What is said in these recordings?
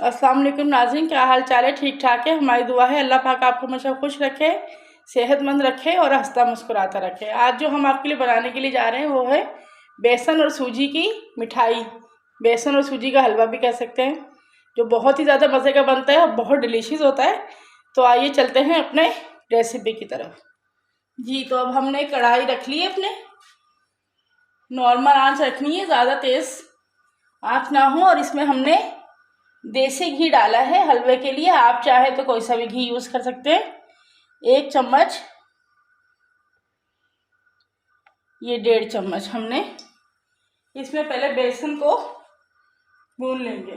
अस्सलाम वालेकुम नाज़रीन, क्या हाल चाल है? ठीक ठाक है। हमारी दुआ है अल्लाह पाक आपको हमेशा खुश रखे, सेहतमंद रखे और हंसता मुस्कुराता रखे। आज जो हम आपके लिए बनाने के लिए जा रहे हैं वो है बेसन और सूजी की मिठाई, बेसन और सूजी का हलवा भी कह सकते हैं, जो बहुत ही ज़्यादा मज़े का बनता है और बहुत डिलीशियस होता है। तो आइए चलते हैं अपने रेसिपी की तरफ। जी, तो अब हमने कढ़ाई रख ली है, अपने नॉर्मल आंच रखनी है, ज़्यादा तेज़ आंच ना हो। और इसमें हमने देसी घी डाला है हलवे के लिए। आप चाहे तो कोई सा भी घी यूज़ कर सकते हैं। 1 चम्मच, ये 1.5 चम्मच हमने इसमें पहले बेसन को भून लेंगे।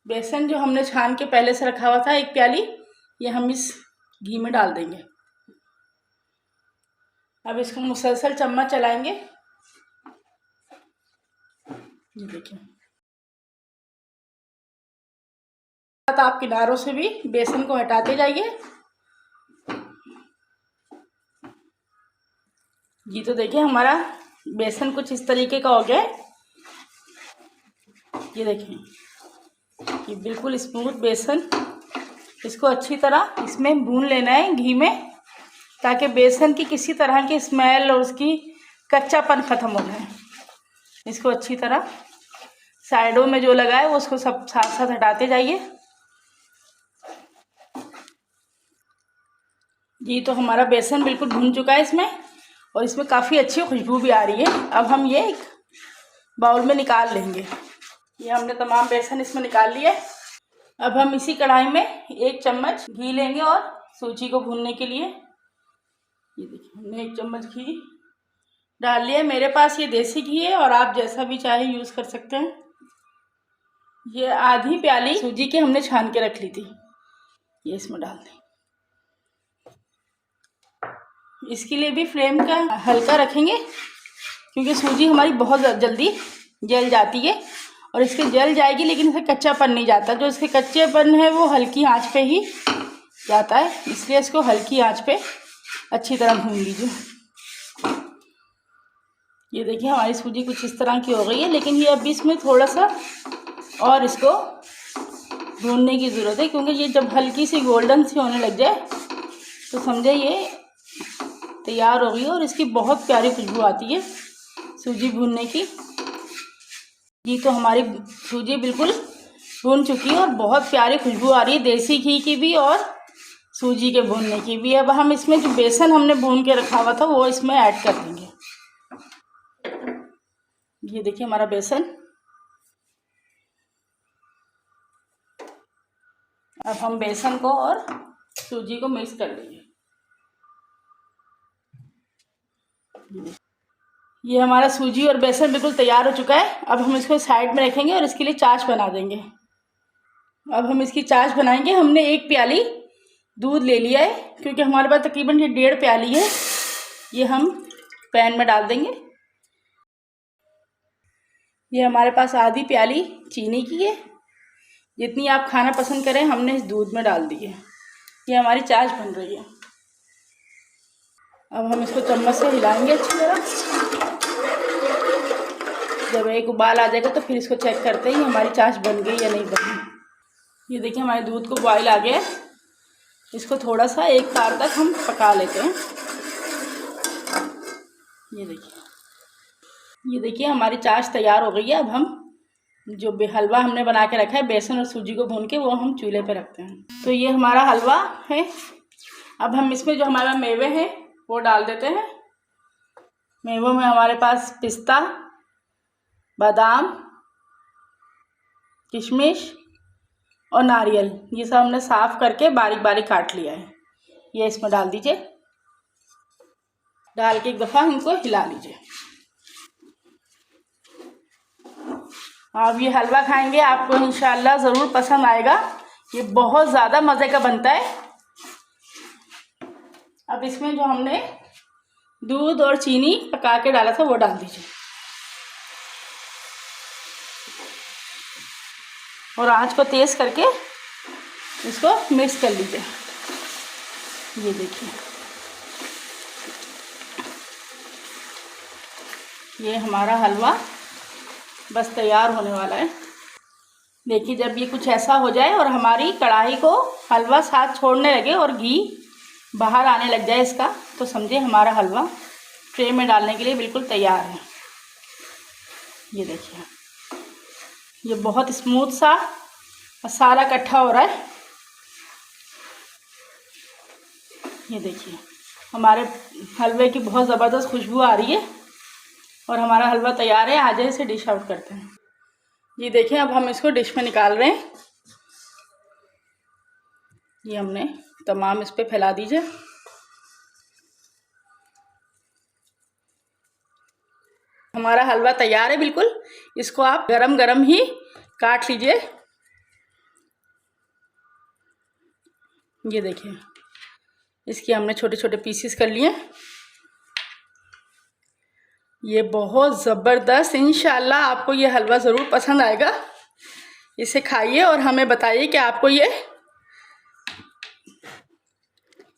बेसन जो हमने छान के पहले से रखा हुआ था 1 प्याली, ये हम इस घी में डाल देंगे। अब इसको मुसलसल चम्मच चलाएंगे। ये देखिए, आप किनारों से भी बेसन को हटाते जाइए। जी, तो देखिए हमारा बेसन कुछ इस तरीके का हो गया है। ये देखिए, ये बिल्कुल स्मूथ बेसन। इसको अच्छी तरह इसमें भून लेना है घी में, ताकि बेसन की किसी तरह की स्मेल और उसकी कच्चापन ख़त्म हो जाए। इसको अच्छी तरह साइडों में जो लगा है वो उसको सब साथ साथ हटाते जाइए। जी, तो हमारा बेसन बिल्कुल भून चुका है इसमें, और इसमें काफ़ी अच्छी खुशबू भी आ रही है। अब हम ये एक बाउल में निकाल लेंगे। ये हमने तमाम बेसन इसमें निकाल लिया। अब हम इसी कढ़ाई में 1 चम्मच घी लेंगे और सूजी को भूनने के लिए। ये देखिए, हमने 1 चम्मच घी डाल लिया। मेरे पास ये देसी घी है और आप जैसा भी चाहे यूज़ कर सकते हैं। ये आधी प्याली सूजी की हमने छान के रख ली थी, ये इसमें डाल दें। इसके लिए भी फ्लेम का हल्का रखेंगे, क्योंकि सूजी हमारी बहुत जल्दी जल जाती है, और इसके जल जाएगी लेकिन इसे कच्चापन नहीं जाता। जो इसके कच्चेपन है वो हल्की आंच पे ही जाता है, इसलिए इसको हल्की आंच पे अच्छी तरह भून लीजिए। ये देखिए, हमारी सूजी कुछ इस तरह की हो गई है, लेकिन ये अभी इसमें थोड़ा सा और इसको भूनने की ज़रूरत है, क्योंकि ये जब हल्की सी गोल्डन सी होने लग जाए तो समझे ये तैयार हो गई। और इसकी बहुत प्यारी खुशबू आती है सूजी भूनने की। जी, तो हमारी सूजी बिल्कुल भून चुकी है और बहुत प्यारी खुशबू आ रही है, देसी घी की भी और सूजी के भूनने की भी। अब हम इसमें जो बेसन हमने भून के रखा हुआ था वो इसमें ऐड कर देंगे। ये देखिए हमारा बेसन। अब हम बेसन को और सूजी को मिक्स कर लेंगे। ये हमारा सूजी और बेसन बिल्कुल तैयार हो चुका है। अब हम इसको साइड में रखेंगे और इसके लिए चाश बना देंगे। अब हम इसकी चाश बनाएंगे। हमने 1 प्याली दूध ले लिया है, क्योंकि हमारे पास तकरीबन ये 1.5 प्याली है। ये हम पैन में डाल देंगे। ये हमारे पास आधी प्याली चीनी की है, जितनी आप खाना पसंद करें हमने इस दूध में डाल दी है। ये हमारी चाश बन रही है। अब हम इसको चम्मच से हिलाएंगे अच्छी तरह। जब एक उबाल आ जाएगा तो फिर इसको चेक करते हैं हमारी चाश बन गई या नहीं बनी। ये देखिए, हमारे दूध को बॉयल आ गया। इसको थोड़ा सा एक बार तक हम पका लेते हैं। ये देखिए हमारी चाश तैयार हो गई है। अब हम जो हलवा हमने बना के रखा है बेसन और सूजी को भून के, वो हम चूल्हे पे रखते हैं। तो ये हमारा हलवा है। अब हम इसमें जो हमारा मेवे हैं वो डाल देते हैं। मेवों में हमारे पास पिस्ता, बादाम, किशमिश और नारियल, ये सब हमने साफ़ करके बारीक बारीक काट लिया है। ये इसमें डाल दीजिए। डाल के एक दफ़ा इनको हिला लीजिए। आप ये हलवा खाएंगे, आपको इंशाल्लाह ज़रूर पसंद आएगा। ये बहुत ज़्यादा मज़े का बनता है। अब इसमें जो हमने दूध और चीनी पका के डाला था वो डाल दीजिए, और आंच को तेज़ करके इसको मिक्स कर लीजिए। ये देखिए, ये हमारा हलवा बस तैयार होने वाला है। देखिए जब ये कुछ ऐसा हो जाए और हमारी कढ़ाई को हलवा साथ छोड़ने लगे और घी बाहर आने लग जाए इसका, तो समझिए हमारा हलवा ट्रे में डालने के लिए बिल्कुल तैयार है। ये देखिए ये बहुत स्मूथ सा मसाला इकट्ठा हो रहा है। ये देखिए हमारे हलवे की बहुत ज़बरदस्त खुशबू आ रही है और हमारा हलवा तैयार है। आ जाए इसे डिश आउट करते हैं। ये देखिए अब हम इसको डिश में निकाल रहे हैं। ये हमने तमाम इस पे फैला दीजिए। हमारा हलवा तैयार है बिल्कुल। इसको आप गरम गरम ही काट लीजिए। ये देखिए इसकी हमने छोटे छोटे पीसेस कर लिए। ये बहुत ज़बरदस्त, इंशाल्लाह आपको ये हलवा ज़रूर पसंद आएगा। इसे खाइए और हमें बताइए कि आपको ये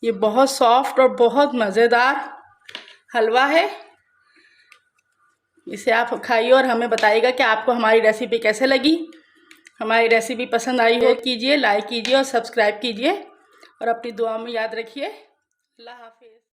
बहुत सॉफ्ट और बहुत मज़ेदार हलवा है। इसे आप खाइए और हमें बताइएगा कि आपको हमारी रेसिपी कैसे लगी। हमारी रेसिपी पसंद आई हो कीजिए, लाइक कीजिए और सब्सक्राइब कीजिए और अपनी दुआ में याद रखिए। अल्लाह हाफिज़।